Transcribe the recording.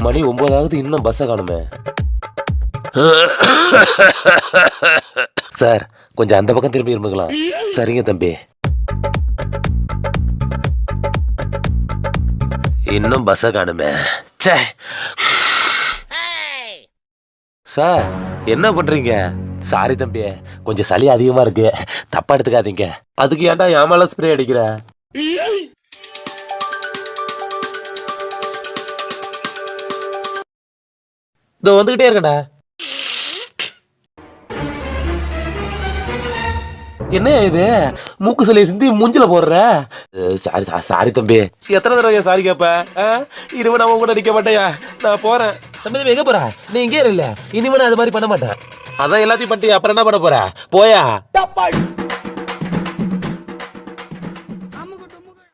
மணி 9 இன்னும் பஸ்ஸை காணுமே. சார் கொஞ்சம் அந்த பக்கம் திரும்பி இருந்துக்கலாம். சரிங்க தம்பி. இன்னும் பஸ்ஸை காணுமே. சே சார் என்ன பண்றீங்க? சாரி தம்பி, கொஞ்சம் சளி அதிகமா இருக்கு, தப்பா எடுத்துக்காதீங்க. அதுக்கு ஏன்டா என் மேல ஸ்ப்ரே அடிக்கிற? இதோ வந்துகிட்டே இருக்கடா. என்ன இது மூக்கு சளியை சிந்தி மூஞ்சில போடுற? சாரி சாரி தம்பி. எத்தனை தடவை சாரி கேப்ப? இனிமே நான் கூட நிக்க மாட்டேயா, நான் போறேன். தம்பி எங்க போற? நீ இங்கே இல்ல, இனிமே நான் அது மாதிரி பண்ண மாட்டேன். அதான் எல்லாத்தையும் பண்ணிட்டு அப்புறம் என்ன பண்ண போற? போயா.